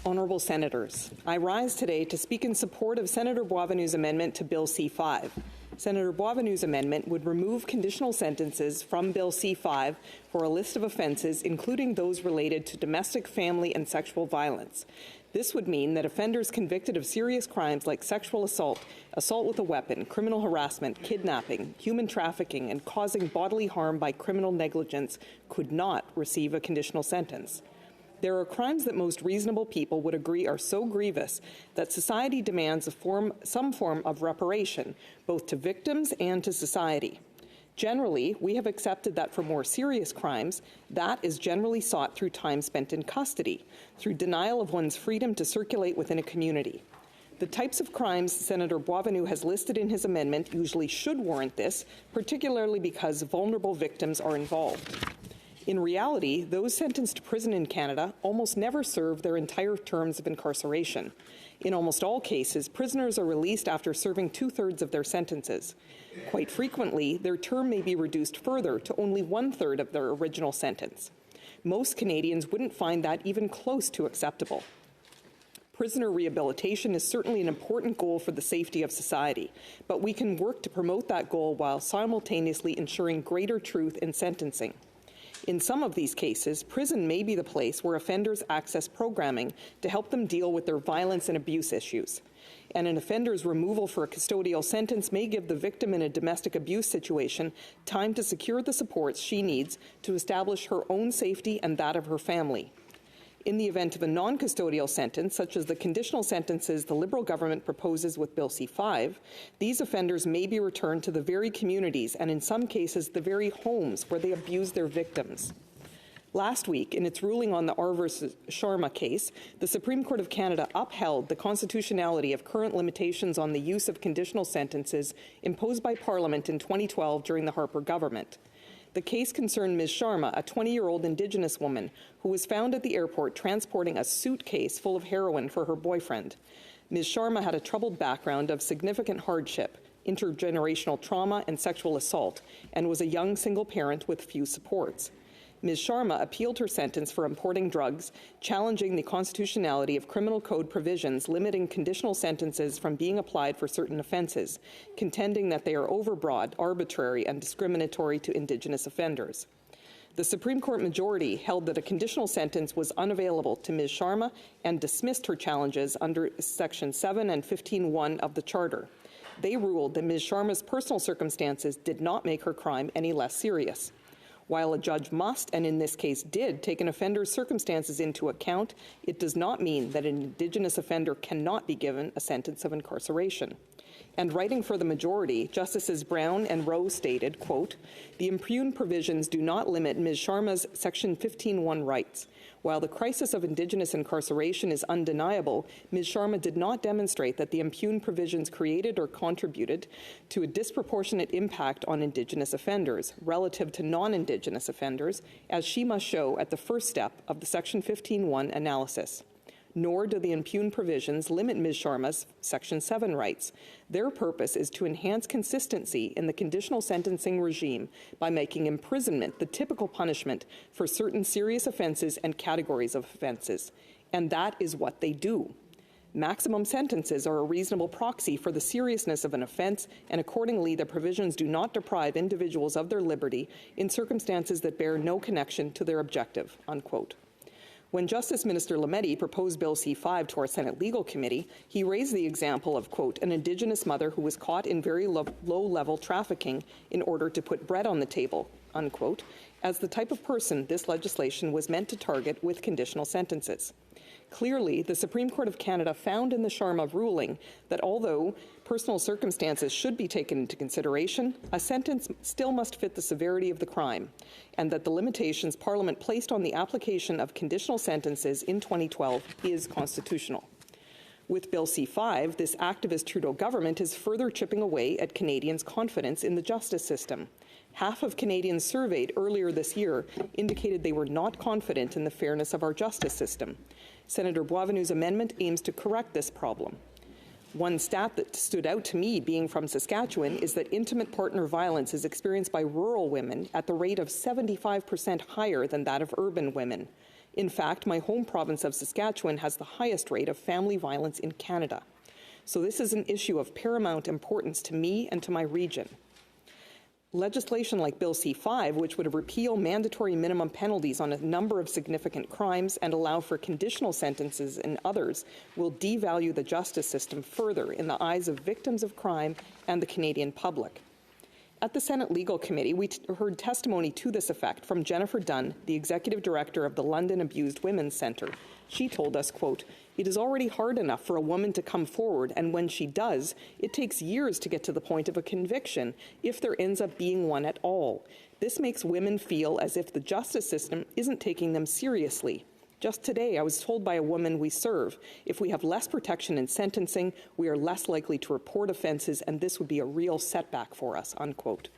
Honourable Senators, I rise today to speak in support of Senator Boisvenu's amendment to Bill C-5. Senator Boisvenu's amendment would remove conditional sentences from Bill C-5 for a list of offences, including those related to domestic, family and sexual violence. This would mean that offenders convicted of serious crimes like sexual assault, assault with a weapon, criminal harassment, kidnapping, human trafficking, and causing bodily harm by criminal negligence could not receive a conditional sentence. There are crimes that most reasonable people would agree are so grievous that society demands some form of reparation, both to victims and to society. Generally, we have accepted that for more serious crimes, that is generally sought through time spent in custody, through denial of one's freedom to circulate within a community. The types of crimes Senator Boisvenu has listed in his amendment usually should warrant this, particularly because vulnerable victims are involved. In reality, those sentenced to prison in Canada almost never serve their entire terms of incarceration. In almost all cases, prisoners are released after serving 2/3 of their sentences. Quite frequently, their term may be reduced further to only 1/3 of their original sentence. Most Canadians wouldn't find that even close to acceptable. Prisoner rehabilitation is certainly an important goal for the safety of society, but we can work to promote that goal while simultaneously ensuring greater truth in sentencing. In some of these cases, prison may be the place where offenders access programming to help them deal with their violence and abuse issues. And an offender's removal for a custodial sentence may give the victim in a domestic abuse situation time to secure the supports she needs to establish her own safety and that of her family. In the event of a non-custodial sentence, such as the conditional sentences the Liberal government proposes with Bill C-5, these offenders may be returned to the very communities and, in some cases, the very homes where they abuse their victims. Last week, in its ruling on the R versus Sharma case, the Supreme Court of Canada upheld the constitutionality of current limitations on the use of conditional sentences imposed by Parliament in 2012 during the Harper government. The case concerned Ms. Sharma, a 20-year-old Indigenous woman who was found at the airport transporting a suitcase full of heroin for her boyfriend. Ms. Sharma had a troubled background of significant hardship, intergenerational trauma, and sexual assault, and was a young single parent with few supports. Ms. Sharma appealed her sentence for importing drugs, challenging the constitutionality of criminal code provisions limiting conditional sentences from being applied for certain offences, contending that they are overbroad, arbitrary, and discriminatory to Indigenous offenders. The Supreme Court majority held that a conditional sentence was unavailable to Ms. Sharma and dismissed her challenges under Section 7 and 15(1) of the Charter. They ruled that Ms. Sharma's personal circumstances did not make her crime any less serious. While a judge must, and in this case did, take an offender's circumstances into account, it does not mean that an Indigenous offender cannot be given a sentence of incarceration. And writing for the majority, Justices Brown and Rowe stated, quote, "The impugned provisions do not limit Ms. Sharma's Section 15(1) rights. While the crisis of Indigenous incarceration is undeniable, Ms. Sharma did not demonstrate that the impugned provisions created or contributed to a disproportionate impact on Indigenous offenders relative to non-Indigenous offenders, as she must show at the first step of the Section 15(1) analysis. Nor do the impugned provisions limit Ms. Sharma's Section 7 rights. Their purpose is to enhance consistency in the conditional sentencing regime by making imprisonment the typical punishment for certain serious offences and categories of offences. And that is what they do. Maximum sentences are a reasonable proxy for the seriousness of an offence, and accordingly the provisions do not deprive individuals of their liberty in circumstances that bear no connection to their objective," unquote. When Justice Minister Lametti proposed Bill C-5 to our Senate Legal Committee, he raised the example of, quote, "an Indigenous mother who was caught in very low-level trafficking in order to put bread on the table," unquote, as the type of person this legislation was meant to target with conditional sentences. Clearly, the Supreme Court of Canada found in the Sharma ruling that although personal circumstances should be taken into consideration, a sentence still must fit the severity of the crime, and that the limitations Parliament placed on the application of conditional sentences in 2012 is constitutional. With Bill C-5, this activist Trudeau government is further chipping away at Canadians' confidence in the justice system. Half of Canadians surveyed earlier this year indicated they were not confident in the fairness of our justice system. Senator Boisvenu's amendment aims to correct this problem. One stat that stood out to me, being from Saskatchewan, is that intimate partner violence is experienced by rural women at the rate of 75% higher than that of urban women. In fact, my home province of Saskatchewan has the highest rate of family violence in Canada. So this is an issue of paramount importance to me and to my region. Legislation like Bill C-5, which would repeal mandatory minimum penalties on a number of significant crimes and allow for conditional sentences in others, will devalue the justice system further in the eyes of victims of crime and the Canadian public. At the Senate Legal Committee, we heard testimony to this effect from Jennifer Dunn, the Executive Director of the London Abused Women's Centre. She told us, quote, "It is already hard enough for a woman to come forward, and when she does, it takes years to get to the point of a conviction, if there ends up being one at all. This makes women feel as if the justice system isn't taking them seriously. Just today, I was told by a woman we serve, if we have less protection in sentencing, we are less likely to report offences, and this would be a real setback for us," unquote.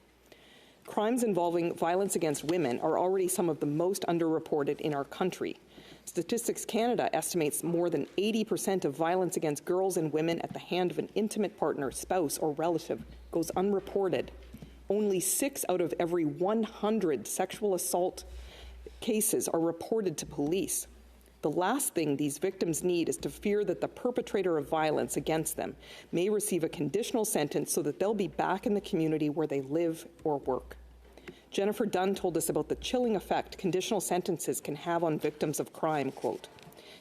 Crimes involving violence against women are already some of the most underreported in our country. Statistics Canada estimates more than 80% of violence against girls and women at the hand of an intimate partner, spouse, or relative goes unreported. Only 6 out of every 100 sexual assault cases are reported to police. The last thing these victims need is to fear that the perpetrator of violence against them may receive a conditional sentence so that they'll be back in the community where they live or work. Jennifer Dunn told us about the chilling effect conditional sentences can have on victims of crime, quote,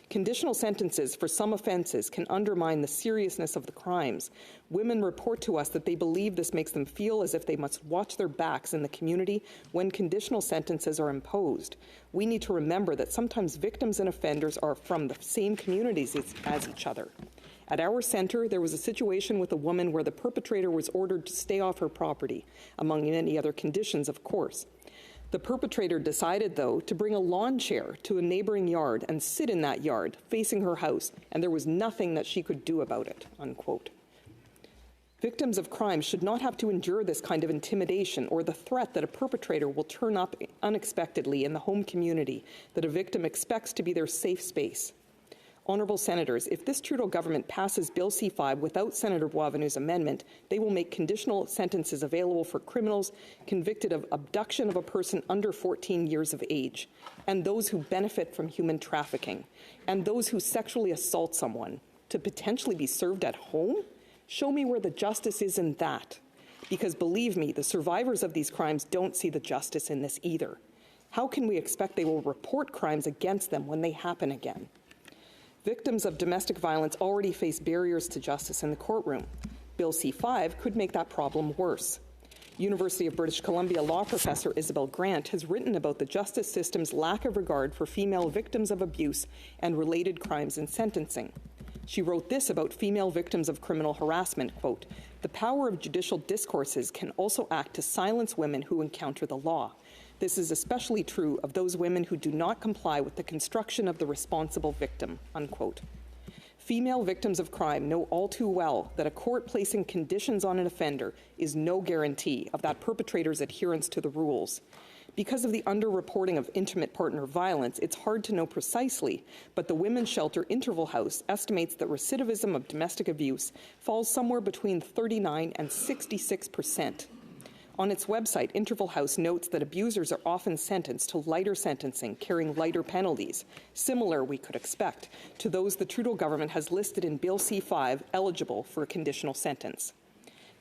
"Conditional sentences for some offences can undermine the seriousness of the crimes. Women report to us that they believe this makes them feel as if they must watch their backs in the community when conditional sentences are imposed. We need to remember that sometimes victims and offenders are from the same communities as each other. At our centre, there was a situation with a woman where the perpetrator was ordered to stay off her property, among many other conditions, of course. The perpetrator decided, though, to bring a lawn chair to a neighbouring yard and sit in that yard, facing her house, and there was nothing that she could do about it," unquote. Victims of crime should not have to endure this kind of intimidation or the threat that a perpetrator will turn up unexpectedly in the home community that a victim expects to be their safe space. Honourable Senators, if this Trudeau government passes Bill C-5 without Senator Boisvenu's amendment, they will make conditional sentences available for criminals convicted of abduction of a person under 14 years of age, and those who benefit from human trafficking, and those who sexually assault someone, to potentially be served at home? Show me where the justice is in that. Because believe me, the survivors of these crimes don't see the justice in this either. How can we expect they will report crimes against them when they happen again? Victims of domestic violence already face barriers to justice in the courtroom. Bill C-5 could make that problem worse. University of British Columbia law professor Isabel Grant has written about the justice system's lack of regard for female victims of abuse and related crimes in sentencing. She wrote this about female victims of criminal harassment, quote, "The power of judicial discourses can also act to silence women who encounter the law. This is especially true of those women who do not comply with the construction of the responsible victim," unquote. Female victims of crime know all too well that a court placing conditions on an offender is no guarantee of that perpetrator's adherence to the rules. Because of the underreporting of intimate partner violence, it's hard to know precisely, but the Women's Shelter Interval House estimates that recidivism of domestic abuse falls somewhere between 39 and 66%. On its website, Interval House notes that abusers are often sentenced to lighter sentencing, carrying lighter penalties, similar, we could expect, to those the Trudeau government has listed in Bill C-5 eligible for a conditional sentence.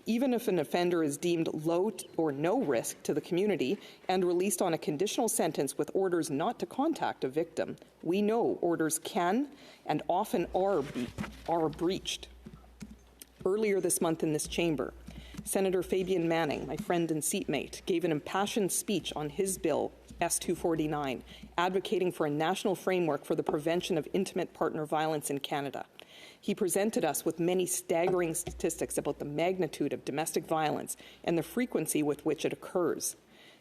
Even if an offender is deemed low or no risk to the community and released on a conditional sentence with orders not to contact a victim, we know orders can and often are breached. Earlier this month in this chamber, Senator Fabian Manning, my friend and seatmate, gave an impassioned speech on his bill, S-249, advocating for a national framework for the prevention of intimate partner violence in Canada. He presented us with many staggering statistics about the magnitude of domestic violence and the frequency with which it occurs.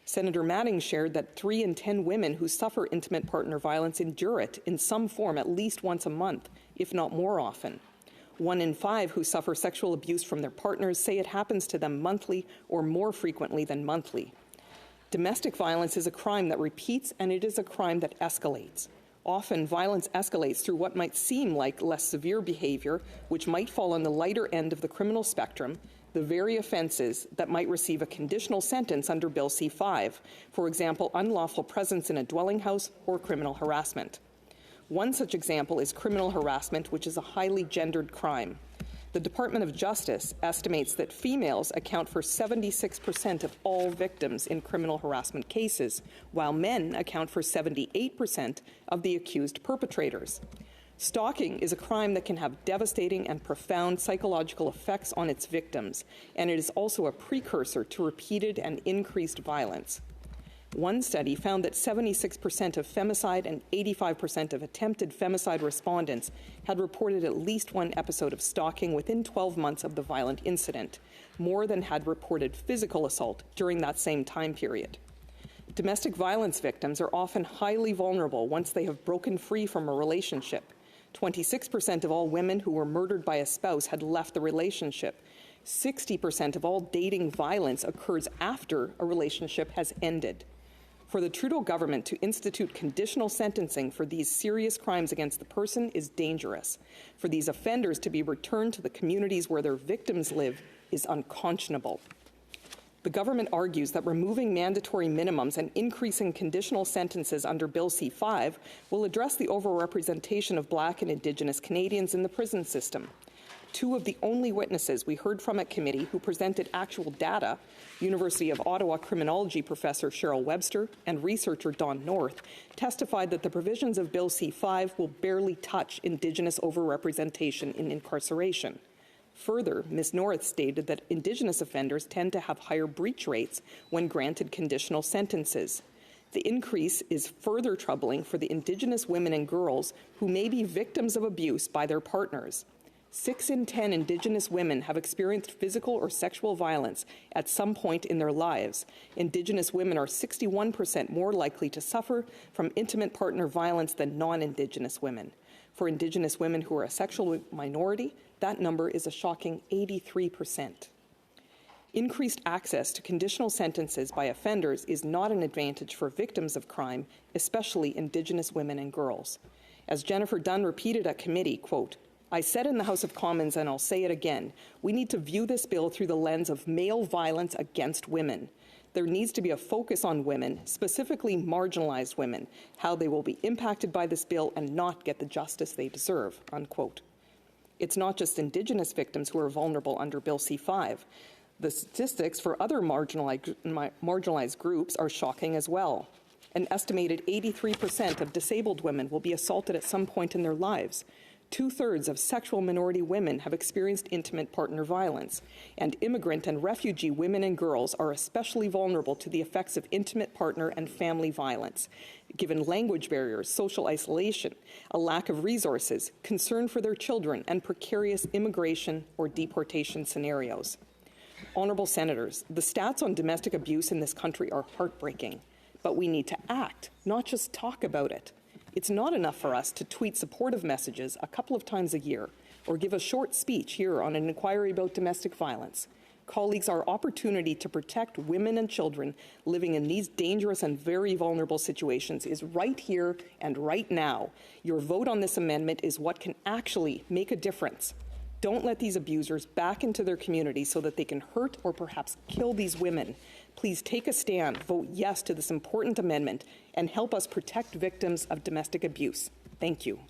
Senator Manning shared that 3 in 10 women who suffer intimate partner violence endure it in some form at least once a month, if not more often. 1 in 5 who suffer sexual abuse from their partners say it happens to them monthly or more frequently than monthly. Domestic violence is a crime that repeats, and it is a crime that escalates. Often, violence escalates through what might seem like less severe behavior, which might fall on the lighter end of the criminal spectrum, the very offences that might receive a conditional sentence under Bill C-5, for example, unlawful presence in a dwelling house or criminal harassment. One such example is criminal harassment, which is a highly gendered crime. The Department of Justice estimates that females account for 76% of all victims in criminal harassment cases, while men account for 78% of the accused perpetrators. Stalking is a crime that can have devastating and profound psychological effects on its victims, and it is also a precursor to repeated and increased violence. One study found that 76% of femicide and 85% of attempted femicide respondents had reported at least one episode of stalking within 12 months of the violent incident, more than had reported physical assault during that same time period. Domestic violence victims are often highly vulnerable once they have broken free from a relationship. 26% of all women who were murdered by a spouse had left the relationship. 60% of all dating violence occurs after a relationship has ended. For the Trudeau government to institute conditional sentencing for these serious crimes against the person is dangerous. For these offenders to be returned to the communities where their victims live is unconscionable. The government argues that removing mandatory minimums and increasing conditional sentences under Bill C-5 will address the overrepresentation of Black and Indigenous Canadians in the prison system. Two of the only witnesses we heard from at committee who presented actual data, University of Ottawa criminology professor Cheryl Webster and researcher Don North, testified that the provisions of Bill C-5 will barely touch Indigenous overrepresentation in incarceration. Further, Ms. North stated that Indigenous offenders tend to have higher breach rates when granted conditional sentences. The increase is further troubling for the Indigenous women and girls who may be victims of abuse by their partners. 6 in 10 Indigenous women have experienced physical or sexual violence at some point in their lives. Indigenous women are 61% more likely to suffer from intimate partner violence than non-Indigenous women. For Indigenous women who are a sexual minority, that number is a shocking 83%. Increased access to conditional sentences by offenders is not an advantage for victims of crime, especially Indigenous women and girls. As Jennifer Dunn repeated at committee, quote, "I said in the House of Commons, and I'll say it again, we need to view this bill through the lens of male violence against women. There needs to be a focus on women, specifically marginalized women, how they will be impacted by this bill and not get the justice they deserve," unquote. It's not just Indigenous victims who are vulnerable under Bill C-5. The statistics for other marginalized groups are shocking as well. An estimated 83% of disabled women will be assaulted at some point in their lives. 2/3 of sexual minority women have experienced intimate partner violence, and immigrant and refugee women and girls are especially vulnerable to the effects of intimate partner and family violence, given language barriers, social isolation, a lack of resources, concern for their children, and precarious immigration or deportation scenarios. Honourable Senators, the stats on domestic abuse in this country are heartbreaking, but we need to act, not just talk about it. It's not enough for us to tweet supportive messages a couple of times a year or give a short speech here on an inquiry about domestic violence. Colleagues, our opportunity to protect women and children living in these dangerous and very vulnerable situations is right here and right now. Your vote on this amendment is what can actually make a difference. Don't let these abusers back into their community so that they can hurt or perhaps kill these women. Please take a stand, vote yes to this important amendment, and help us protect victims of domestic abuse. Thank you.